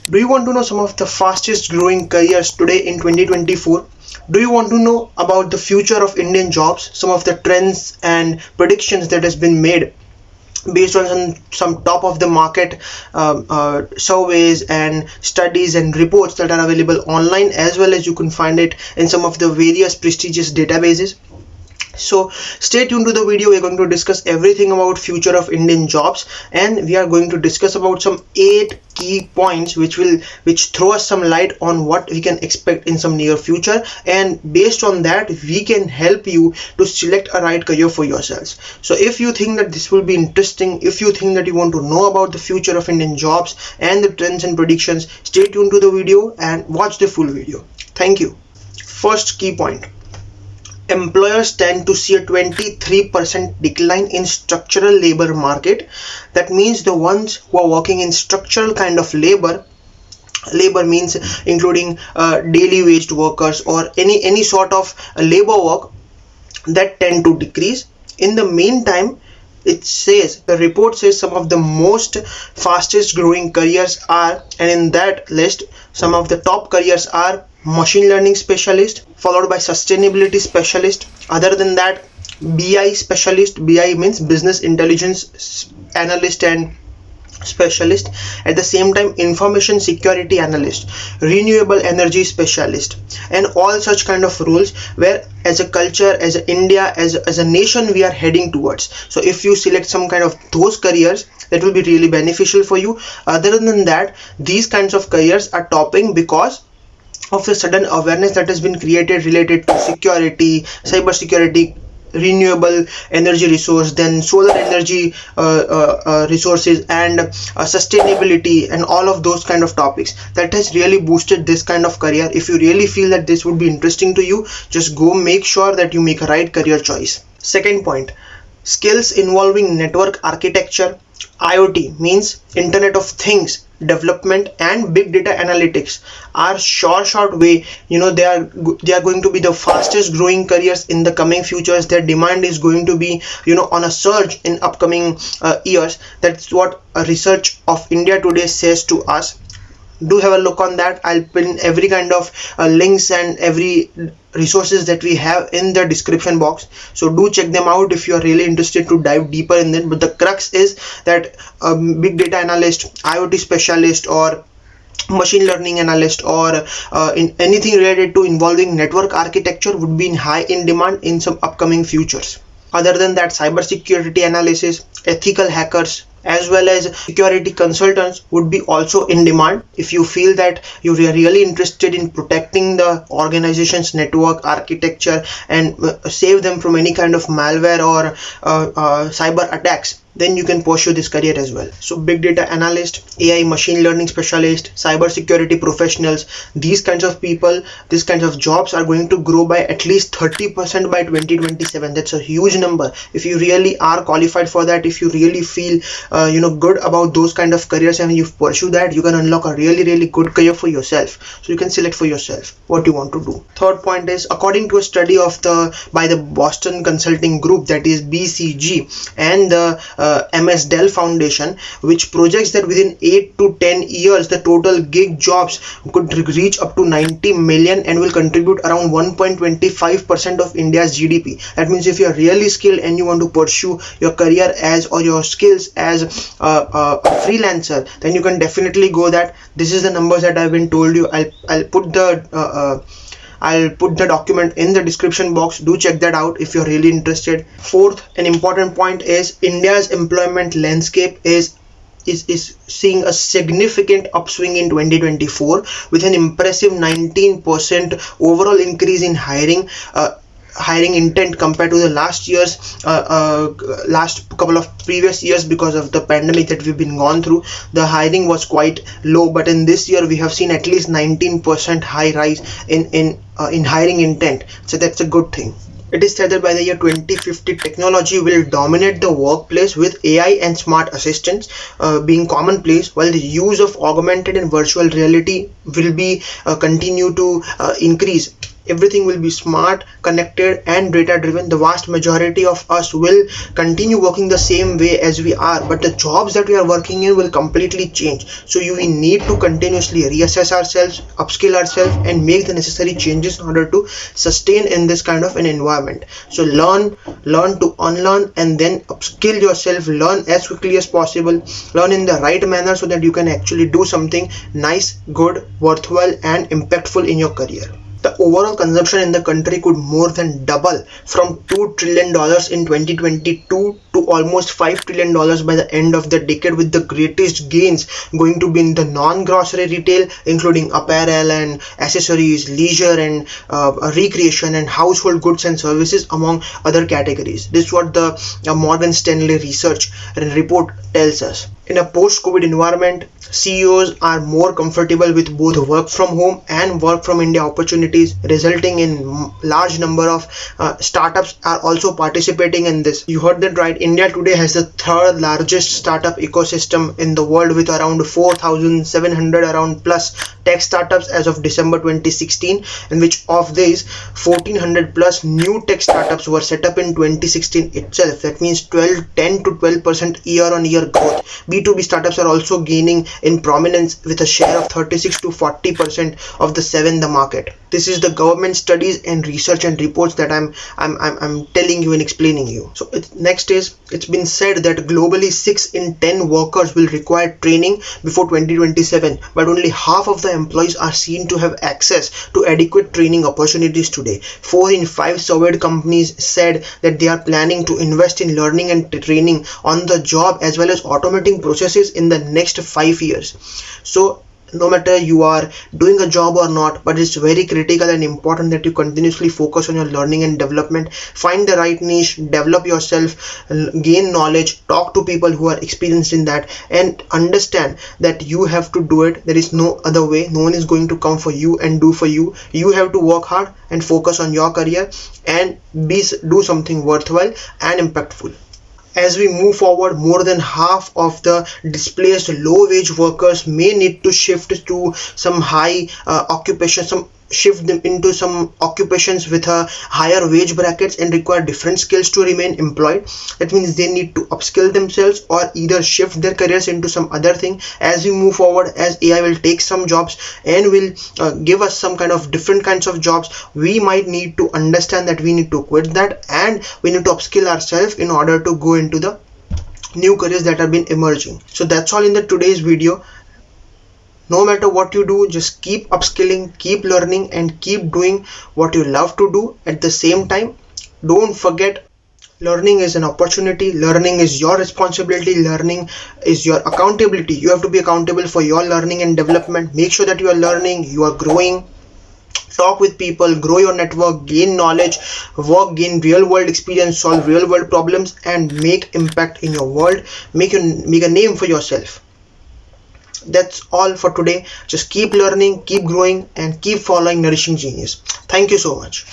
Do you want to know some of the fastest growing careers today in 2024? Do you want to know about the future of Indian jobs, some of the trends and predictions that has been made based on some top of the market surveys and studies and reports that are available online, as well as you can find it in some of the various prestigious databases? So stay tuned to the video. We're going to discuss everything about future of Indian jobs, and we are going to discuss about some 8 key points which throw us some light on what we can expect in some near future, and based on that we can help you to select a right career for yourselves. So if you think that this will be interesting, if you think that you want to know about the future of Indian jobs and the trends and predictions, stay tuned to the video and watch the full video. Thank you. First key point: employers tend to see a 23% decline in structural labor market. That means the ones who are working in structural kind of labor means including daily waged workers or any sort of labor work, that tend to decrease. In the meantime, the report says some of the most fastest growing careers are, and in that list some of the top careers are machine learning specialist, followed by sustainability specialist. Other than that, BI specialist. BI means business intelligence analyst and specialist. At the same time, information security analyst, renewable energy specialist, and all such kind of roles where as a culture, as a India, as a nation, we are heading towards. So if you select some kind of those careers, that will be really beneficial for you. Other than that, these kinds of careers are topping because of the sudden awareness that has been created related to security, cyber security, renewable energy resource, then solar energy resources, and sustainability, and all of those kind of topics. That has really boosted this kind of career. If you really feel that this would be interesting to you, just go make sure that you make a right career choice. Second point: skills involving network architecture, IoT means Internet of Things development, and big data analytics are short way, they are going to be the fastest growing careers in the coming futures. Their demand is going to be on a surge in upcoming years. That's what research of India Today says to us. Do have a look on that. I'll pin every kind of links and every resources that we have in the description box, so do check them out if you are really interested to dive deeper in them. But the crux is that big data analyst, IoT specialist, or machine learning analyst, or in anything related to involving network architecture would be in demand in some upcoming futures. Other than that, cyber security analysis, ethical hackers, as well as security consultants would be also in demand. If you feel that you are really interested in protecting the organization's network architecture and save them from any kind of malware or cyber attacks, then you can pursue this career as well. So big data analyst, AI machine learning specialist, cyber security professionals, these kinds of people, these kinds of jobs are going to grow by at least 30% by 2027. That's a huge number. If you really are qualified for that, if you really feel good about those kind of careers and you pursue that, you can unlock a really good career for yourself. So you can select for yourself what you want to do. Third point is, according to a study by the Boston Consulting Group, that is BCG, and the MS Dell Foundation, which projects that within 8 to 10 years the total gig jobs could reach up to 90 million and will contribute around 1.25% of India's GDP. That means if you are really skilled and you want to pursue your career or your skills as a freelancer, then you can definitely go that. This is the numbers that I've been told you. I'll put the document in the description box. Do check that out if you're really interested. Fourth, an important point is India's employment landscape is seeing a significant upswing in 2024 with an impressive 19% overall increase in hiring intent compared to the last couple of previous years. Because of the pandemic that we've been gone through, the hiring was quite low, but in this year we have seen at least 19% high rise in hiring intent. So that's a good thing. It is said that by the year 2050, technology will dominate the workplace, with AI and smart assistants being commonplace, while the use of augmented and virtual reality will be continue to increase. everything will be smart, connected and data driven. The vast majority of us will continue working the same way as we are, but the jobs that we are working in will completely change. So we need to continuously reassess ourselves, upskill ourselves and make the necessary changes in order to sustain in this kind of an environment. So learn to unlearn and then upskill yourself. Learn as quickly as possible, learn in the right manner so that you can actually do something nice, good, worthwhile and impactful in your career. The overall consumption in the country could more than double from $2 trillion in 2022 to almost $5 trillion by the end of the decade, with the greatest gains going to be in the non-grocery retail, including apparel and accessories, leisure and recreation and household goods and services, among other categories. This is what the Morgan Stanley research and report tells us. In a post-COVID environment, CEOs are more comfortable with both work from home and work from India opportunities, resulting in large number of startups are also participating in this. You heard that right. India today has the third largest startup ecosystem in the world, with around 4,700 around plus tech startups as of December 2016, in which of these 1,400 plus new tech startups were set up in 2016 itself. That means 10 to 12% year-on-year growth. B2B startups are also gaining in prominence with a share of 36 to 40% of the seven in the market. This is the government studies and research and reports that I'm telling you and explaining you. So next is, it's been said that globally 6 in 10 workers will require training before 2027, but only half of the employees are seen to have access to adequate training opportunities today. 4 in 5 surveyed companies said that they are planning to invest in learning and training on the job as well as automating processes in the next 5 years. So no matter you are doing a job or not, but it's very critical and important that you continuously focus on your learning and development. Find the right niche, develop yourself, gain knowledge, talk to people who are experienced in that, and understand that you have to do it. There is no other way. No one is going to come for you and do for you. You have to work hard and focus on your career and do something worthwhile and impactful. As we move forward, more than half of the displaced low-wage workers may need to shift to some high occupations, shift them into some occupations with a higher wage brackets and require different skills to remain employed. That means they need to upskill themselves or either shift their careers into some other thing. As we move forward, as AI will take some jobs and will give us some kind of different kinds of jobs, we might need to understand that we need to quit that and we need to upskill ourselves in order to go into the new careers that have been emerging. So that's all in the today's video. No matter what you do, just keep upskilling, keep learning and keep doing what you love to do. At the same time, don't forget, learning is an opportunity. Learning is your responsibility. Learning is your accountability. You have to be accountable for your learning and development. Make sure that you are learning, you are growing. Talk with people, grow your network, gain knowledge, work, gain real world experience, solve real world problems and make impact in your world. Make a name for yourself. That's all for today. Just keep learning, keep growing and keep following Nourishing Genius. Thank you so much.